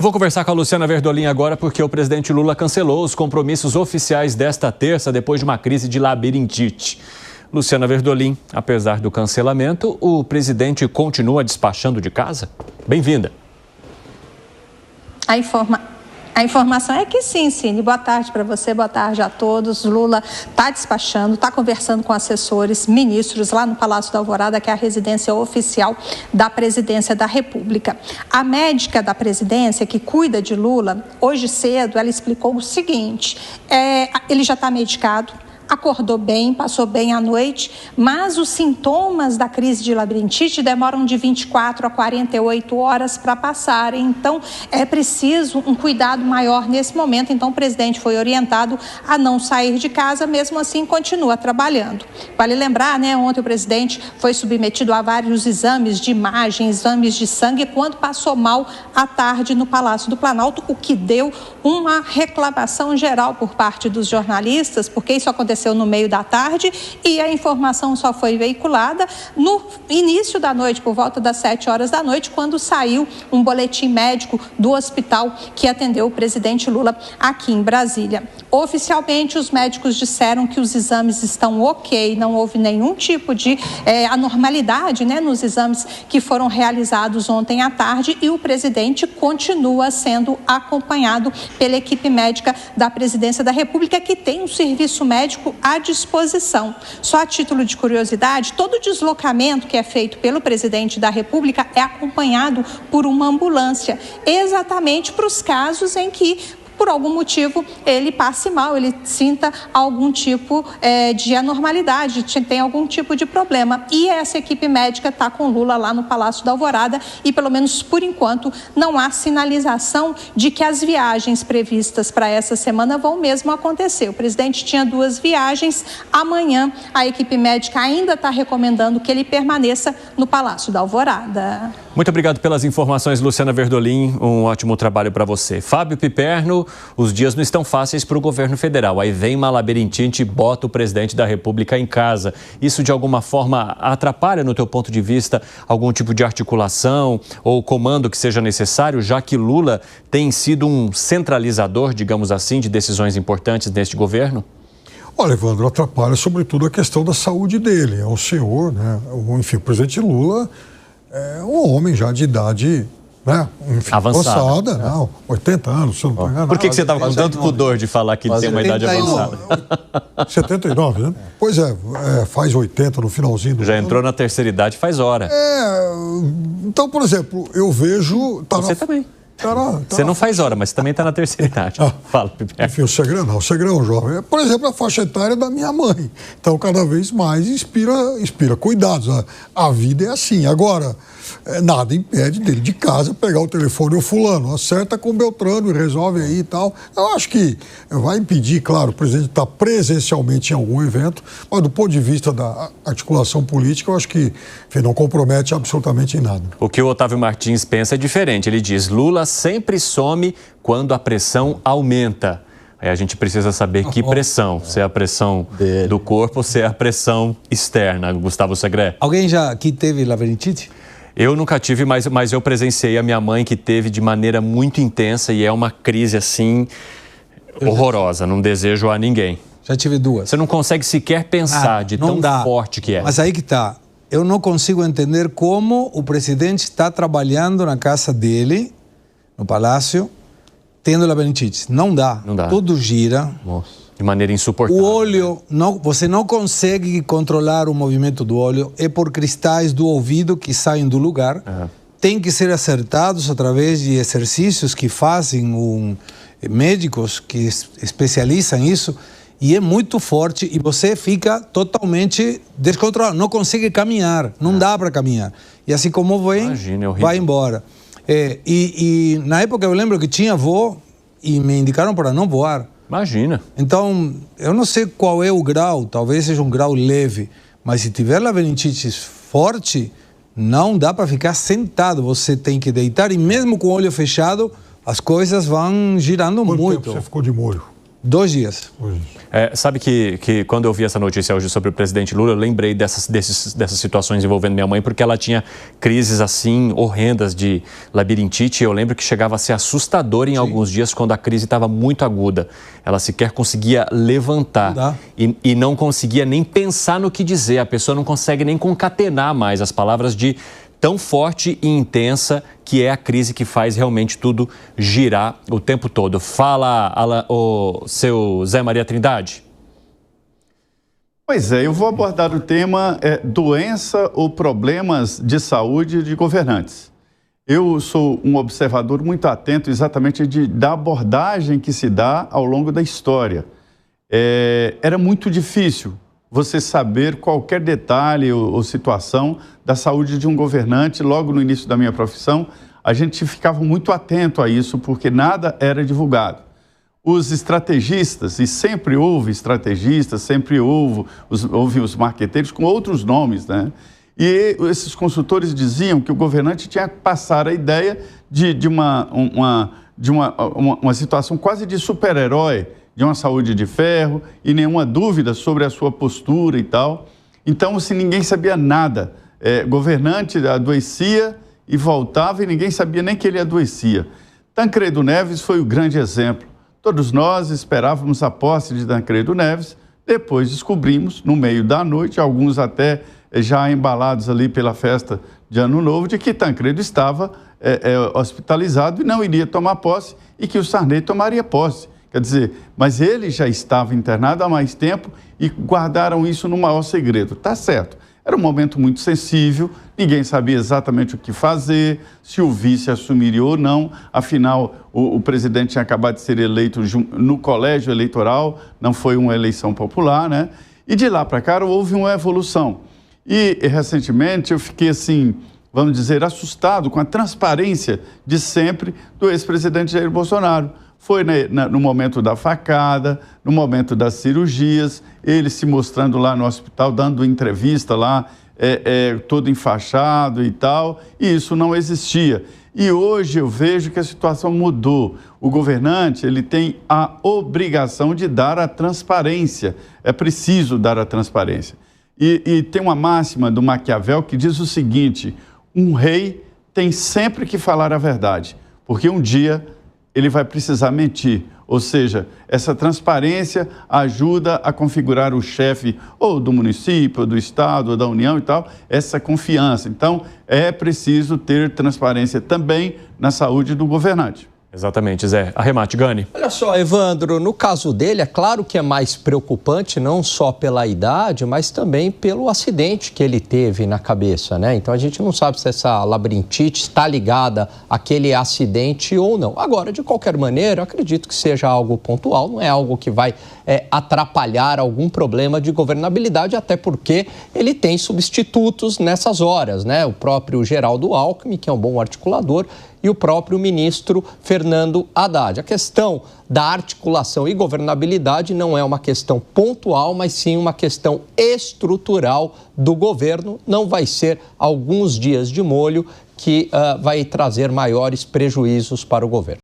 Vou conversar com a Luciana Verdolim agora porque o presidente Lula cancelou os compromissos oficiais desta terça depois de uma crise de labirintite. Luciana Verdolim, apesar do cancelamento, o presidente continua despachando de casa? Bem-vinda. A informação é que sim, Cine. Boa tarde para você, boa tarde a todos. Lula está despachando, está conversando com assessores, ministros lá no Palácio da Alvorada, que é a residência oficial da Presidência da República. A médica da presidência, que cuida de Lula, hoje cedo, ela explicou o seguinte: ele já está medicado, acordou bem, passou bem a noite, mas os sintomas da crise de labirintite demoram de 24 a 48 horas para passarem. Então, é preciso um cuidado maior nesse momento. Então, o presidente foi orientado a não sair de casa, mesmo assim continua trabalhando. Vale lembrar, ontem o presidente foi submetido a vários exames de imagem, exames de sangue, quando passou mal à tarde no Palácio do Planalto, o que deu uma reclamação geral por parte dos jornalistas, porque isso aconteceu no meio da tarde e a informação só foi veiculada no início da noite, por volta das 7 horas da noite, quando saiu um boletim médico do hospital que atendeu o presidente Lula aqui em Brasília. Oficialmente, os médicos disseram que os exames estão ok, não houve nenhum tipo de anormalidade nos exames que foram realizados ontem à tarde, e o presidente continua sendo acompanhado pela equipe médica da Presidência da República, que tem um serviço médico à disposição. Só a título de curiosidade, todo deslocamento que é feito pelo presidente da República é acompanhado por uma ambulância, exatamente para os casos em que, por algum motivo, ele passe mal, ele sinta algum tipo de anormalidade, tem algum tipo de problema. E essa equipe médica está com Lula lá no Palácio da Alvorada e, pelo menos por enquanto, não há sinalização de que as viagens previstas para essa semana vão mesmo acontecer. O presidente tinha 2 viagens. Amanhã, a equipe médica ainda está recomendando que ele permaneça no Palácio da Alvorada. Muito obrigado pelas informações, Luciana Verdolim. Um ótimo trabalho para você. Fábio Piperno, os dias não estão fáceis para o governo federal. Aí vem uma labirintite e bota o presidente da República em casa. Isso, de alguma forma, atrapalha, no teu ponto de vista, algum tipo de articulação ou comando que seja necessário, já que Lula tem sido um centralizador, digamos assim, de decisões importantes neste governo? Olha, Evandro, atrapalha sobretudo a questão da saúde dele. É um senhor, enfim, o presidente Lula é um homem já de idade, enfim, avançada, 80 anos, se eu não estou enganado. Por que você estava com tanto pudor de falar que ele tem uma idade avançada? 79, né? Pois faz 80 no finalzinho do Já ano. entrou na terceira idade faz hora. Então, por exemplo, eu vejo... Você também. Você não faz hora, mas também está na terceira idade. Fala, Piperno. Enfim, o Segrão é um jovem. Por exemplo, a faixa etária da minha mãe. Então, cada vez mais inspira cuidados. A vida é assim. Agora, nada impede dele de casa pegar o telefone, o fulano, acerta com o Beltrano e resolve aí e tal. Eu acho que vai impedir, claro, o presidente estar presencialmente em algum evento, mas do ponto de vista da articulação política, eu acho que, enfim, não compromete absolutamente em nada. O que o Otávio Martins pensa é diferente. Ele diz: Lula sempre some quando a pressão aumenta. Aí a gente precisa saber que pressão, se é a pressão do corpo ou se é a pressão externa. Gustavo Segré. Alguém já aqui teve labirintite? Eu nunca tive, mas eu presenciei a minha mãe, que teve de maneira muito intensa, e é uma crise assim horrorosa, não desejo a ninguém. Já tive 2. Você não consegue sequer pensar de tão forte que é. Mas aí que está. Eu não consigo entender como o presidente está trabalhando na casa dele, no palácio, tendo labirintite. Não dá. Não dá. Tudo gira. Nossa. De maneira insuportável. O olho, você não consegue controlar o movimento do olho. É por cristais do ouvido que saem do lugar. Tem que ser acertados através de exercícios que fazem médicos que especializam nisso. E é muito forte e você fica totalmente descontrolado. Não consegue caminhar, não dá para caminhar. E assim como vem, vai embora. E na época eu lembro que tinha voo e me indicaram para não voar. Imagina. Então, eu não sei qual é o grau, talvez seja um grau leve, mas se tiver labirintite forte, não dá para ficar sentado. Você tem que deitar e mesmo com o olho fechado, as coisas vão girando muito. Quanto tempo você ficou de molho? 2 dias. Sabe que quando eu vi essa notícia hoje sobre o presidente Lula, eu lembrei dessas situações envolvendo minha mãe, porque ela tinha crises assim horrendas de labirintite. Eu lembro que chegava a ser assustador em alguns dias quando a crise estava muito aguda. Ela sequer conseguia levantar e não conseguia nem pensar no que dizer. A pessoa não consegue nem concatenar mais as palavras de tão forte e intensa que é a crise que faz realmente tudo girar o tempo todo. Fala, o seu Zé Maria Trindade. Pois é, eu vou abordar o tema doença ou problemas de saúde de governantes. Eu sou um observador muito atento exatamente da abordagem que se dá ao longo da história. Era muito difícil você saber qualquer detalhe ou situação da saúde de um governante. Logo no início da minha profissão, a gente ficava muito atento a isso, porque nada era divulgado. Os estrategistas, e sempre houve estrategistas, sempre houve os marqueteiros com outros nomes, né? E esses consultores diziam que o governante tinha que passar a ideia de uma situação quase de super-herói, de uma saúde de ferro e nenhuma dúvida sobre a sua postura e tal. Então, se ninguém sabia nada, governante adoecia e voltava e ninguém sabia nem que ele adoecia. Tancredo Neves foi o grande exemplo. Todos nós esperávamos a posse de Tancredo Neves, depois descobrimos, no meio da noite, alguns até já embalados ali pela festa de Ano Novo, de que Tancredo estava hospitalizado e não iria tomar posse e que o Sarney tomaria posse. Quer dizer, mas ele já estava internado há mais tempo e guardaram isso no maior segredo. Tá certo. Era um momento muito sensível, ninguém sabia exatamente o que fazer, se o vice assumiria ou não. Afinal, o presidente tinha acabado de ser eleito no colégio eleitoral, não foi uma eleição popular, né? E de lá para cá houve uma evolução. E recentemente eu fiquei assim, vamos dizer, assustado com a transparência de sempre do ex-presidente Jair Bolsonaro. Foi no momento da facada, no momento das cirurgias, ele se mostrando lá no hospital, dando entrevista lá, todo enfaixado e tal, e isso não existia. E hoje eu vejo que a situação mudou. O governante, ele tem a obrigação de dar a transparência, é preciso dar a transparência. E tem uma máxima do Maquiavel que diz o seguinte: um rei tem sempre que falar a verdade, porque um dia ele vai precisar mentir. Ou seja, essa transparência ajuda a configurar o chefe ou do município, ou do estado, ou da União e tal, essa confiança. Então, é preciso ter transparência também na saúde do governante. Exatamente, Zé. Arremate, Gani. Olha só, Evandro, no caso dele, é claro que é mais preocupante não só pela idade, mas também pelo acidente que ele teve na cabeça, né? Então a gente não sabe se essa labirintite está ligada àquele acidente ou não. Agora, de qualquer maneira, eu acredito que seja algo pontual, não é algo que vai atrapalhar algum problema de governabilidade, até porque ele tem substitutos nessas horas, né? O próprio Geraldo Alckmin, que é um bom articulador, e o próprio ministro Fernando Haddad. A questão da articulação e governabilidade não é uma questão pontual, mas sim uma questão estrutural do governo. Não vai ser alguns dias de molho que vai trazer maiores prejuízos para o governo.